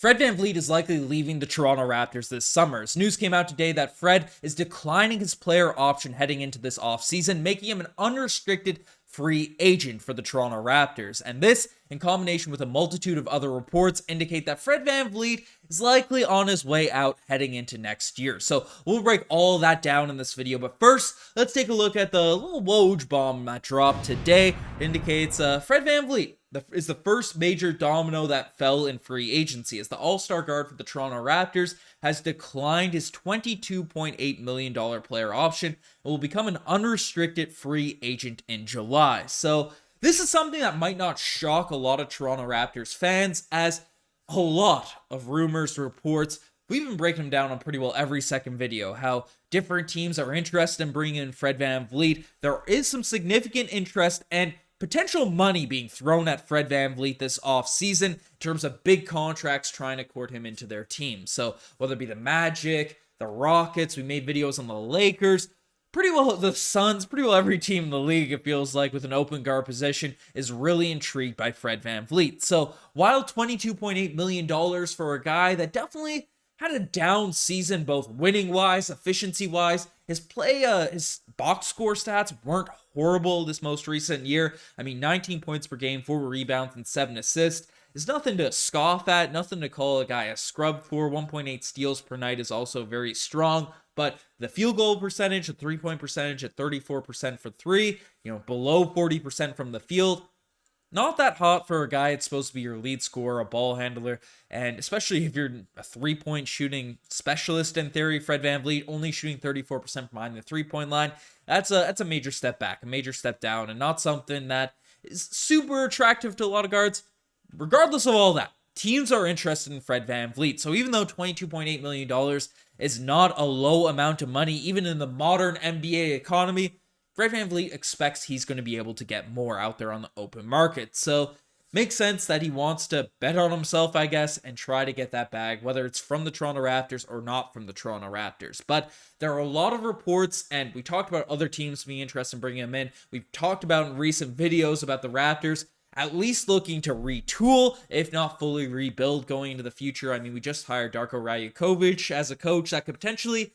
Fred VanVleet is likely leaving the Toronto Raptors this summer. News came out today that Fred is declining his player option heading into this offseason, making him an unrestricted free agent for the Toronto Raptors. And this, in combination with a multitude of other reports, indicate that Fred VanVleet is likely on his way out heading into next year. So we'll break all that down in this video. But first, let's take a look at the little Woj bomb that dropped today. It indicates Fred VanVleet is the first major domino that fell in free agency, as the all-star guard for the Toronto Raptors has declined his $22.8 million player option and will become an unrestricted free agent in July. So this is something that might not shock a lot of Toronto Raptors fans, as a lot of rumors, reports, we've been breaking them down on pretty well every second video, how different teams are interested in bringing in Fred VanVleet. There is some significant interest and potential money being thrown at Fred VanVleet this offseason in terms of big contracts trying to court him into their team. So whether it be the Magic, the Rockets, we made videos on the Lakers, pretty well the Suns, pretty well every team in the league, it feels like, with an open guard position is really intrigued by Fred VanVleet. So while $22.8 million for a guy that definitely had a down season, both winning-wise, efficiency-wise, his box score stats weren't horrible this most recent year. I mean, 19 points per game, 4 rebounds, and 7 assists is nothing to scoff at, nothing to call a guy a scrub for. 1.8 steals per night is also very strong, but the field goal percentage, the three-point percentage at 34% for three, below 40% from the field, not that hot for a guy that's supposed to be your lead scorer, a ball handler, and especially if you're a three-point shooting specialist in theory. Fred VanVleet only shooting 34% from behind the three-point line. That's a major step back, a major step down, and not something that is super attractive to a lot of guards. Regardless of all that, teams are interested in Fred VanVleet. So even though $22.8 million is not a low amount of money, even in the modern NBA economy, Fred VanVleet expects he's going to be able to get more out there on the open market. So makes sense that he wants to bet on himself, I guess, and try to get that bag, whether it's from the Toronto Raptors or not from the Toronto Raptors. But there are a lot of reports, and we talked about other teams being interested in bringing him in. We've talked about in recent videos about the Raptors at least looking to retool, if not fully rebuild going into the future. I mean, we just hired Darko Rajakovic as a coach that could potentially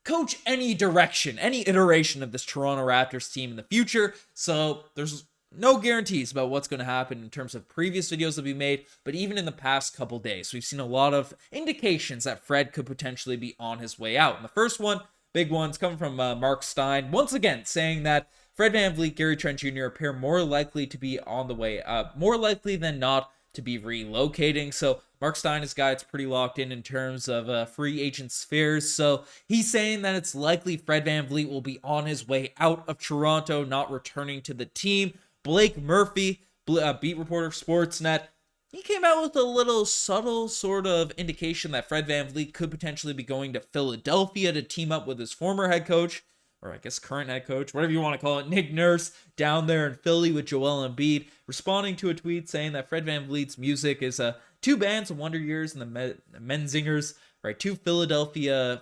coach any direction, any iteration of this Toronto Raptors team in the future. So there's no guarantees about what's going to happen in terms of previous videos that we made, but even in the past couple days, we've seen a lot of indications that Fred could potentially be on his way out. And the first one, big one's coming from Mark Stein, once again saying that Fred VanVleet, Gary Trent Jr. appear more likely to be on the way up, more likely than not to be relocating. So Mark Stein is a guy that's pretty locked in terms of free agent spheres. So he's saying that it's likely Fred VanVleet will be on his way out of Toronto, not returning to the team. Blake Murphy, beat reporter of Sportsnet, he came out with a little subtle sort of indication that Fred VanVleet could potentially be going to Philadelphia to team up with his former head coach, or I guess current head coach, whatever you want to call it, Nick Nurse, down there in Philly with Joel Embiid, responding to a tweet saying that Fred VanVleet's music is two bands, Wonder Years and the Menzingers, right? Two Philadelphia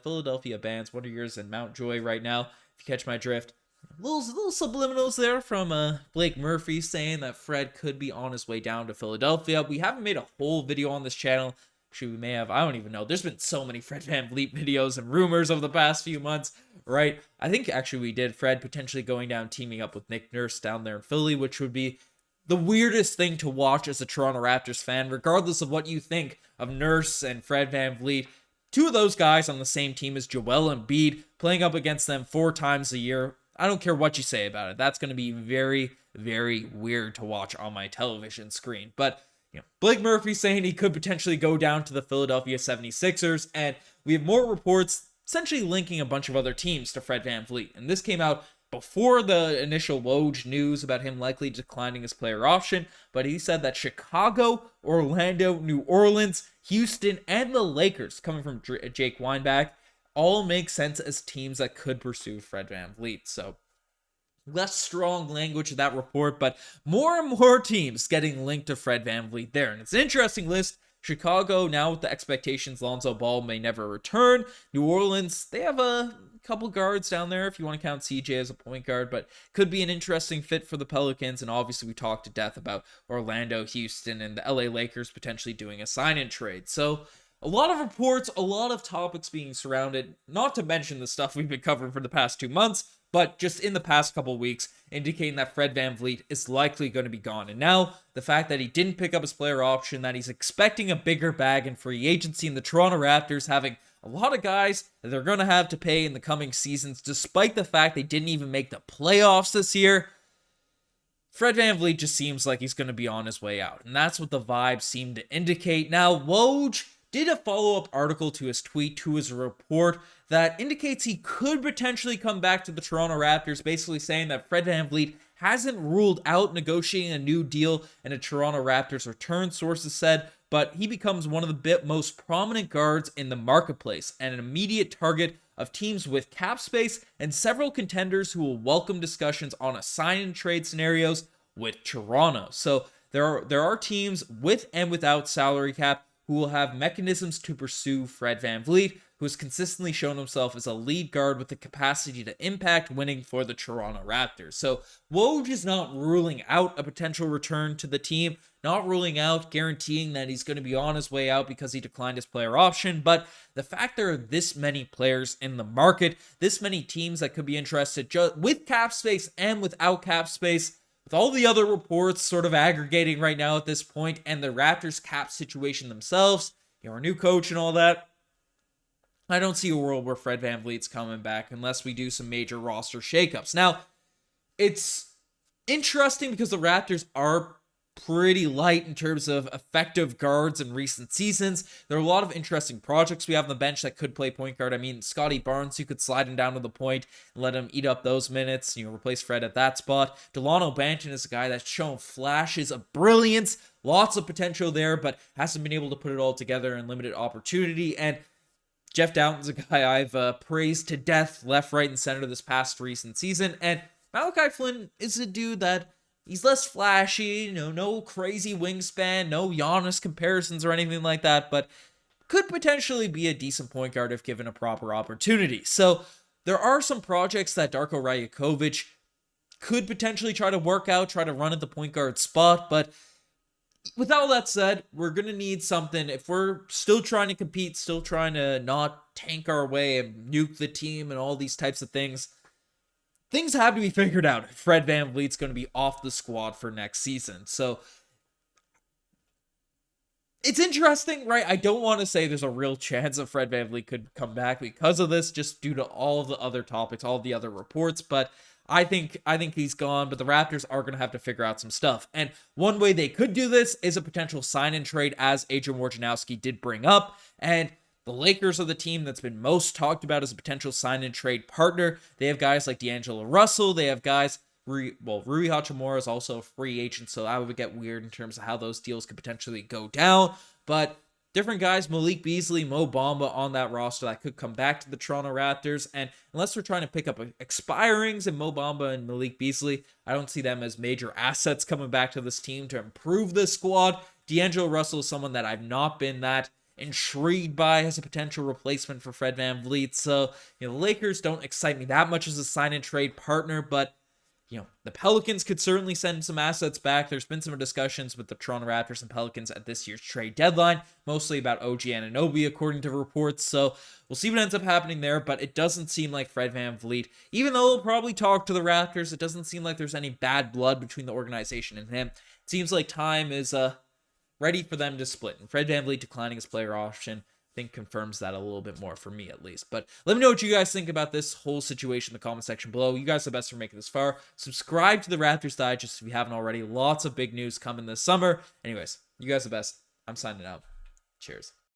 bands, Wonder Years and Mount Joy right now, if you catch my drift. Little subliminals there from Blake Murphy saying that Fred could be on his way down to Philadelphia. We haven't made a whole video on this channel. Actually, we may have. I don't even know. There's been so many Fred VanVleet videos and rumors over the past few months, right? I think actually we did Fred potentially going down, teaming up with Nick Nurse down there in Philly, which would be the weirdest thing to watch as a Toronto Raptors fan, regardless of what you think of Nurse and Fred VanVleet. Two of those guys on the same team as Joel Embiid, playing up against them 4 times a year. I don't care what you say about it. That's going to be very, very weird to watch on my television screen. But Blake Murphy saying he could potentially go down to the Philadelphia 76ers, and we have more reports essentially linking a bunch of other teams to Fred VanVleet. And this came out before the initial Woj news about him likely declining his player option, but he said that Chicago, Orlando, New Orleans, Houston, and the Lakers, coming from Jake Weinbach, all make sense as teams that could pursue Fred VanVleet. So less strong language of that report, but more and more teams getting linked to Fred VanVleet there. And it's an interesting list. Chicago, now with the expectations Lonzo Ball may never return. New Orleans, they have a couple guards down there if you want to count CJ as a point guard, but could be an interesting fit for the Pelicans. And obviously we talked to death about Orlando, Houston, and the LA Lakers potentially doing a sign-in trade. So a lot of reports, a lot of topics being surrounded, not to mention the stuff we've been covering for the past 2 months, but just in the past couple weeks, indicating that Fred VanVleet is likely going to be gone. And now, the fact that he didn't pick up his player option, that he's expecting a bigger bag in free agency, and the Toronto Raptors having a lot of guys that they're going to have to pay in the coming seasons, despite the fact they didn't even make the playoffs this year, Fred VanVleet just seems like he's going to be on his way out. And that's what the vibes seem to indicate. Now, Woj did a follow-up article to his tweet, to his report, that indicates he could potentially come back to the Toronto Raptors, basically saying that Fred VanVleet hasn't ruled out negotiating a new deal and a Toronto Raptors return, sources said, but he becomes one of the most prominent guards in the marketplace and an immediate target of teams with cap space and several contenders who will welcome discussions on a sign-and-trade scenarios with Toronto. So there are teams with and without salary cap who will have mechanisms to pursue Fred VanVleet, who has consistently shown himself as a lead guard with the capacity to impact winning for the Toronto Raptors. So Woj is not ruling out a potential return to the team, not ruling out guaranteeing that he's going to be on his way out because he declined his player option, but the fact there are this many players in the market, this many teams that could be interested with cap space and without cap space, with all the other reports sort of aggregating right now at this point, and the Raptors cap situation themselves, our new coach and all that, I don't see a world where Fred VanVleet's coming back unless we do some major roster shakeups. Now, it's interesting because the Raptors are pretty light in terms of effective guards in recent seasons. There are a lot of interesting projects we have on the bench that could play point guard. I mean, Scotty Barnes, you could slide him down to the point and let him eat up those minutes, replace Fred at that spot. Delano Banton is a guy that's shown flashes of brilliance, lots of potential there, but hasn't been able to put it all together in limited opportunity. And Jeff Doughton's a guy I've praised to death, left, right, and center this past recent season. And Malachi Flynn is a dude that he's less flashy, no crazy wingspan, no Giannis comparisons or anything like that, but could potentially be a decent point guard if given a proper opportunity. So there are some projects that Darko Rajakovic could potentially try to work out, try to run at the point guard spot, but with all that said, we're going to need something. If we're still trying to compete, still trying to not tank our way and nuke the team and all these types of things have to be figured out. Fred VanVleet's going to be off the squad for next season. So it's interesting, right? I don't want to say there's a real chance that Fred VanVleet could come back because of this, just due to all of the other topics, all of the other reports, but I think he's gone, but the Raptors are going to have to figure out some stuff. And one way they could do this is a potential sign-in trade, as Adrian Wojnarowski did bring up. And the Lakers are the team that's been most talked about as a potential sign-in trade partner. They have guys like D'Angelo Russell. They have guys, Rui Hachimura is also a free agent, so that would get weird in terms of how those deals could potentially go down. But different guys, Malik Beasley, Mo Bamba on that roster that could come back to the Toronto Raptors. And unless we're trying to pick up expirings in Mo Bamba and Malik Beasley, I don't see them as major assets coming back to this team to improve this squad. D'Angelo Russell is someone that I've not been that intrigued by as a potential replacement for Fred VanVleet. So, the Lakers don't excite me that much as a sign-and trade partner, but the Pelicans could certainly send some assets back. There's been some discussions with the Toronto Raptors and Pelicans at this year's trade deadline, mostly about OG Anunoby, according to reports. So we'll see what ends up happening there, but it doesn't seem like Fred VanVleet, even though he'll probably talk to the Raptors, it doesn't seem like there's any bad blood between the organization and him. It seems like time is ready for them to split, and Fred VanVleet declining his player option I think confirms that a little bit more for me, at least. But let me know what you guys think about this whole situation in the comment section below. You guys are the best for making this far. Subscribe to the Raptors Digest if you haven't already. Lots of big news coming this summer. Anyways, you guys are the best. I'm signing out. Cheers.